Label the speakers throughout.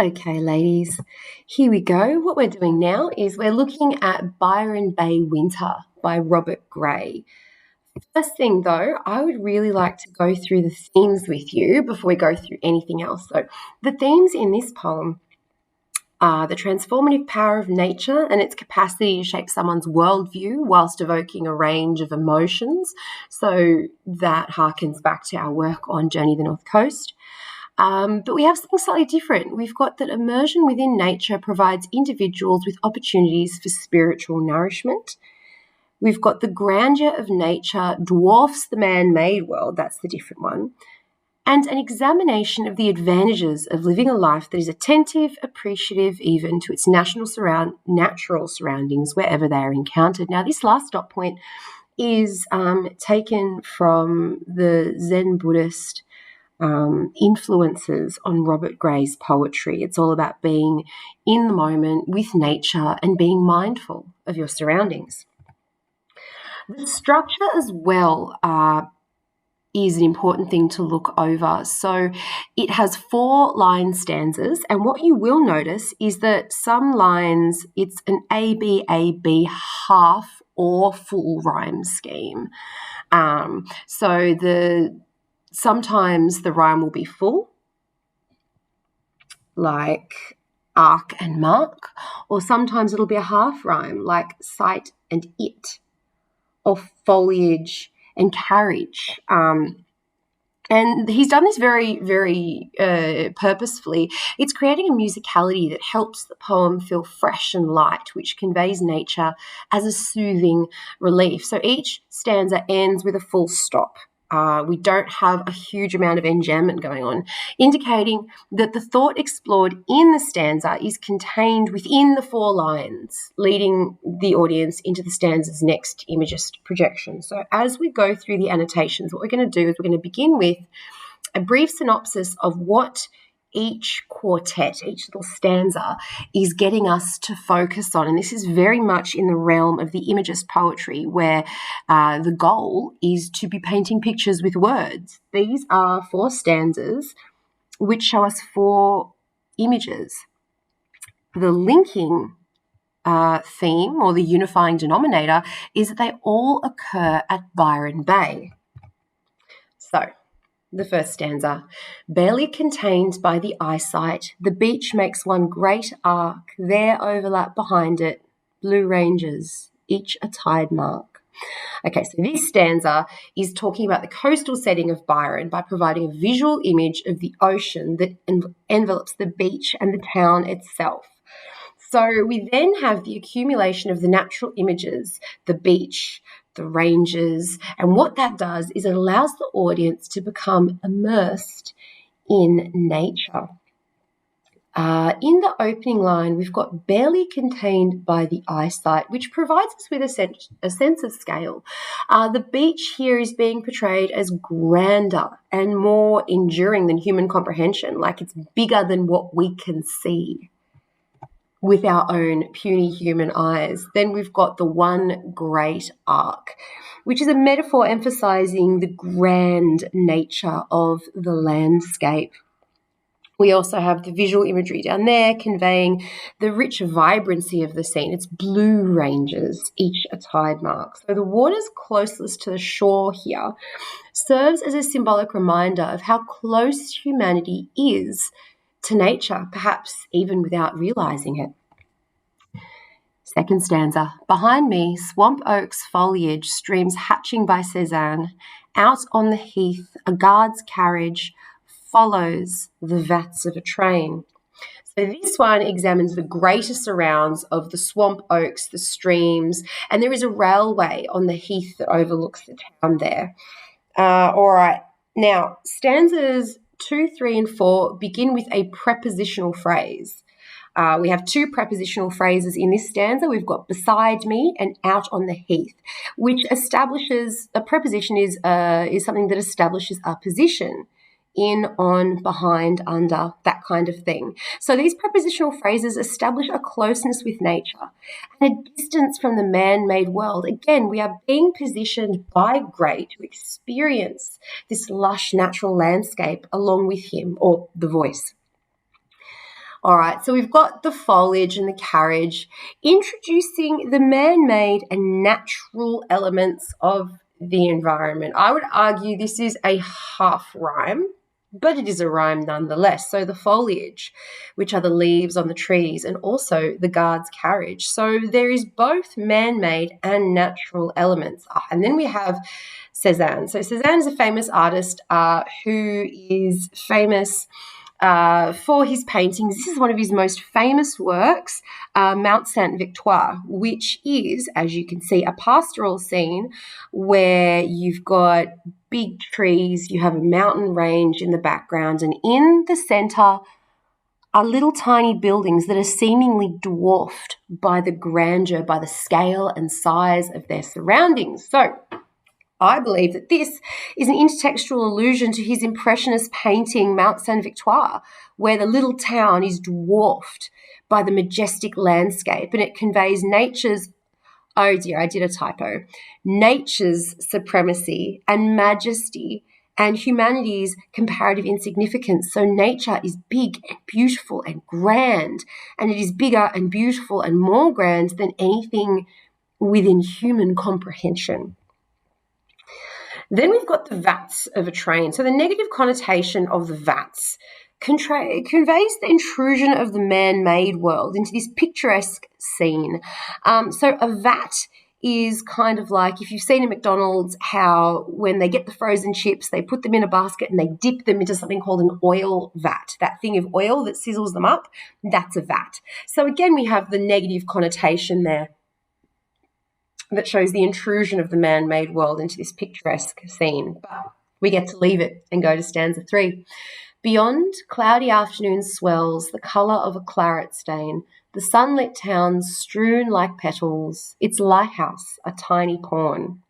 Speaker 1: Okay, ladies, here we go. What we're doing now is we're looking at Byron Bay Winter by Robert Gray. First thing though, I would really like to go through the themes with you before we go through anything else. So the themes in this poem are the transformative power of nature and its capacity to shape someone's worldview whilst evoking a range of emotions. So that harkens back to our work on Journey to the North Coast. But we have something slightly different. We've got that immersion within nature provides individuals with opportunities for spiritual nourishment. We've got the grandeur of nature dwarfs the man-made world, that's the different one, and an examination of the advantages of living a life that is attentive, appreciative even to its natural surroundings wherever they are encountered. Now, this last stop point is taken from the Zen Buddhist influences on Robert Gray's poetry. It's all about being in the moment with nature and being mindful of your surroundings. The structure as well is an important thing to look over. So it has 4 line stanzas, and what you will notice is that some lines, it's an A-B, half or full rhyme scheme. Sometimes the rhyme will be full, like arc and mark, or sometimes it'll be a half rhyme, like sight and it, or foliage and carriage. And he's done this very, very purposefully. It's creating a musicality that helps the poem feel fresh and light, which conveys nature as a soothing relief. So each stanza ends with a full stop. We don't have a huge amount of enjambment going on, indicating that the thought explored in the stanza is contained within the 4 lines, leading the audience into the stanza's next imagist projection. So as we go through the annotations, what we're going to do is we're going to begin with a brief synopsis of what each quartet, each little stanza is getting us to focus on. And this is very much in the realm of the imagist poetry where the goal is to be painting pictures with words. These are 4 stanzas which show us 4 images. The linking theme or the unifying denominator is that they all occur at Byron Bay. So, the first stanza, barely contained by the eyesight, the beach makes one great arc, there overlap behind it, blue ranges, each a tide mark. Okay, so this stanza is talking about the coastal setting of Byron by providing a visual image of the ocean that envelops the beach and the town itself. So we then have the accumulation of the natural images, the beach, the ranges, and what that does is it allows the audience to become immersed in nature. In the opening line, we've got barely contained by the eyesight, which provides us with a sense of scale. The beach here is being portrayed as grander and more enduring than human comprehension, like it's bigger than what we can see with our own puny human eyes. Then we've got the one great arc, which is a metaphor emphasizing the grand nature of the landscape. We also have the visual imagery down there conveying the rich vibrancy of the scene. It's blue ranges, each a tide mark. So the waters closest to the shore here serves as a symbolic reminder of how close humanity is to nature, perhaps even without realizing it. Second stanza, behind me, swamp oak's foliage streams hatching by Cézanne. Out on the heath, a guard's carriage follows the vats of a train. So this one examines the greater surrounds of the swamp oaks, the streams, and there is a railway on the heath that overlooks the town there. All right, now stanzas 2, 3, and 4 begin with a prepositional phrase. We have 2 prepositional phrases in this stanza. We've got beside me and out on the heath, which establishes a preposition is something that establishes a position. In, on, behind, under, that kind of thing. So these prepositional phrases establish a closeness with nature and a distance from the man-made world. Again, we are being positioned by Gray to experience this lush natural landscape along with him, or the voice. All right, so we've got the foliage and the carriage, introducing the man-made and natural elements of the environment. I would argue this is a half rhyme, but it is a rhyme nonetheless. So the foliage, which are the leaves on the trees, and also the guard's carriage. So there is both man-made and natural elements. And then we have Cézanne. So Cézanne is a famous artist who is famous for his paintings. This is one of his most famous works, Mount Sainte Victoire, which is, as you can see, a pastoral scene where you've got big trees, you have a mountain range in the background, and in the center are little tiny buildings that are seemingly dwarfed by the grandeur, by the scale and size of their surroundings. So I believe that this is an intertextual allusion to his Impressionist painting, Mount Sainte Victoire, where the little town is dwarfed by the majestic landscape, and it conveys nature's, oh dear, I did a typo, nature's supremacy and majesty and humanity's comparative insignificance. So nature is big and beautiful and grand, and it is bigger and beautiful and more grand than anything within human comprehension. Then we've got the vats of a train. So the negative connotation of the vats conveys the intrusion of the man-made world into this picturesque scene. So a vat is kind of like, if you've seen at McDonald's, how when they get the frozen chips, they put them in a basket and they dip them into something called an oil vat. That thing of oil that sizzles them up, that's a vat. So again, we have the negative connotation there that shows the intrusion of the man-made world into this picturesque scene. But we get to leave it and go to stanza 3. Beyond, cloudy afternoon swells, the colour of a claret stain, the sunlit town strewn like petals, its lighthouse a tiny pawn.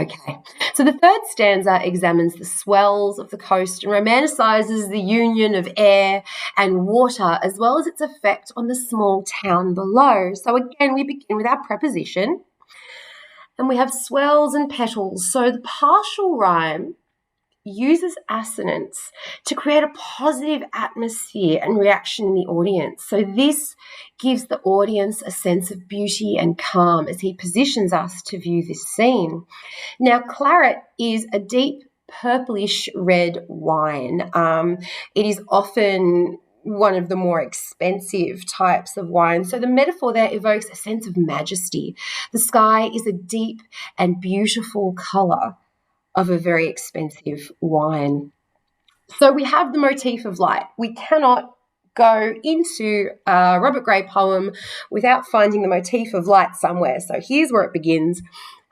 Speaker 1: Okay, so the third stanza examines the swells of the coast and romanticizes the union of air and water, as well as its effect on the small town below. So again, we begin with our preposition, and we have swells and petals. So the partial rhyme uses assonance to create a positive atmosphere and reaction in the audience. So this gives the audience a sense of beauty and calm as he positions us to view this scene. Now, claret is a deep purplish red wine. It is often one of the more expensive types of wine. So the metaphor there evokes a sense of majesty. The sky is a deep and beautiful colour of a very expensive wine. So we have the motif of light. We cannot go into a Robert Gray poem without finding the motif of light somewhere. So here's where it begins.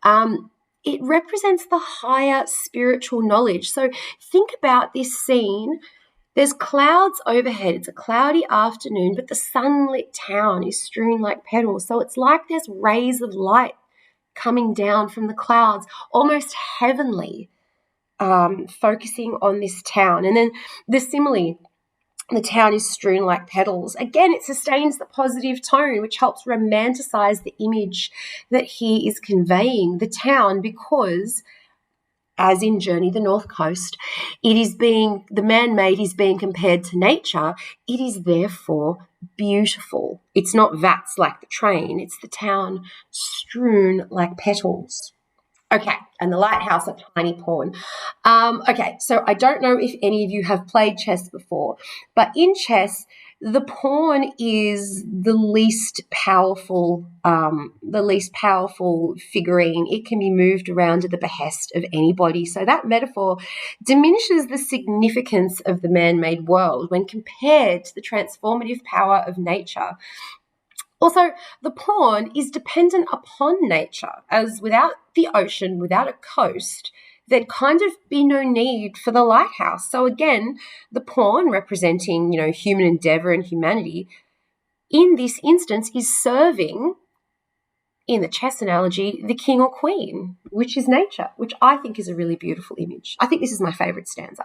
Speaker 1: It represents the higher spiritual knowledge. So think about this scene. There's clouds overhead. It's a cloudy afternoon, but the sunlit town is strewn like petals. So it's like there's rays of light coming down from the clouds, almost heavenly, focusing on this town. And then the simile, the town is strewn like petals. Again, it sustains the positive tone, which helps romanticize the image that he is conveying, the town, because as in Journey the North Coast, the man-made is being compared to nature. It is therefore beautiful. It's not vats like the train. It's the town strewn like petals. Okay, and the lighthouse a tiny pawn. Okay, so I don't know if any of you have played chess before, but in chess, the pawn is the least powerful figurine. It can be moved around at the behest of anybody. So that metaphor diminishes the significance of the man-made world when compared to the transformative power of nature. Also, the pawn is dependent upon nature, as without the ocean, without a coast, there'd kind of be no need for the lighthouse. So again, the pawn representing, human endeavour and humanity, in this instance is serving, in the chess analogy, the king or queen, which is nature, which I think is a really beautiful image. I think this is my favourite stanza.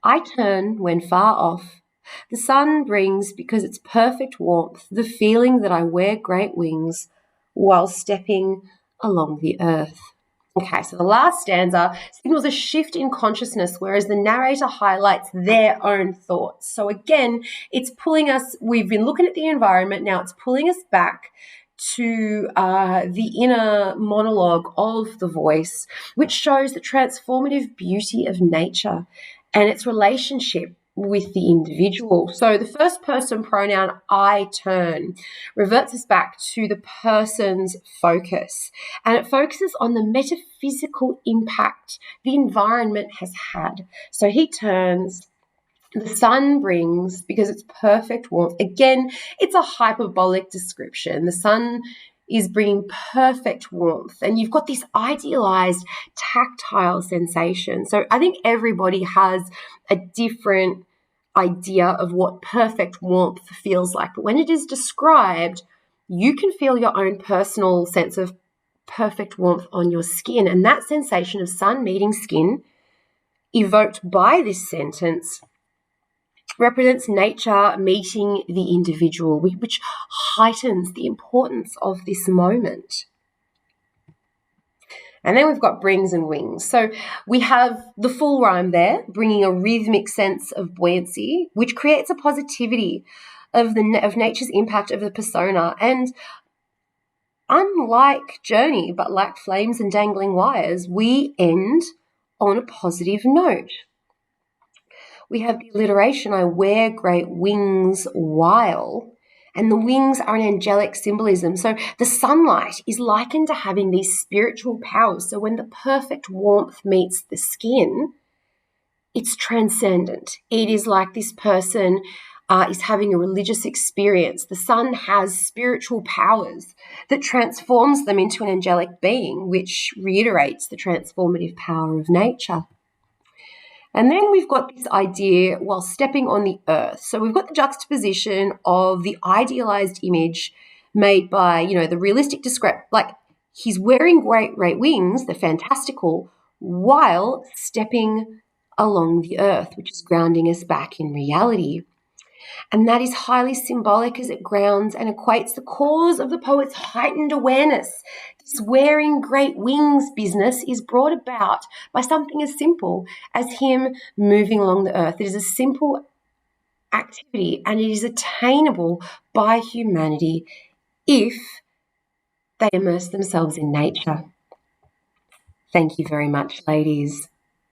Speaker 1: I turn when far off, the sun brings, because its perfect warmth, the feeling that I wear great wings while stepping along the earth. Okay, so the last stanza signals a shift in consciousness, whereas the narrator highlights their own thoughts. So again, it's pulling us, we've been looking at the environment, now it's pulling us back to the inner monologue of the voice, which shows the transformative beauty of nature and its relationship with the individual. So the first person pronoun, I turn, reverts us back to the person's focus, and it focuses on the metaphysical impact the environment has had. So he turns, the sun brings, because it's perfect warmth. Again, it's a hyperbolic description. The sun is bringing perfect warmth, and you've got this idealized tactile sensation. So I think everybody has a different idea of what perfect warmth feels like. But when it is described, you can feel your own personal sense of perfect warmth on your skin. And that sensation of sun meeting skin, evoked by this sentence, represents nature meeting the individual, which heightens the importance of this moment. And then we've got brings and wings. So we have the full rhyme there, bringing a rhythmic sense of buoyancy, which creates a positivity of nature's impact of the persona. And unlike Journey, but like Flames and Dangling Wires, we end on a positive note. We have the alliteration, I wear great wings while, and the wings are an angelic symbolism. So the sunlight is likened to having these spiritual powers. So when the perfect warmth meets the skin, it's transcendent. It is like this person is having a religious experience. The sun has spiritual powers that transforms them into an angelic being, which reiterates the transformative power of nature. And then we've got this idea while stepping on the earth. So we've got the juxtaposition of the idealized image made by, the realistic like he's wearing great wings, the fantastical, while stepping along the earth, which is grounding us back in reality. And that is highly symbolic as it grounds and equates the cause of the poet's heightened awareness. This wearing great wings business is brought about by something as simple as him moving along the earth. It is a simple activity, and it is attainable by humanity if they immerse themselves in nature. Thank you very much, ladies.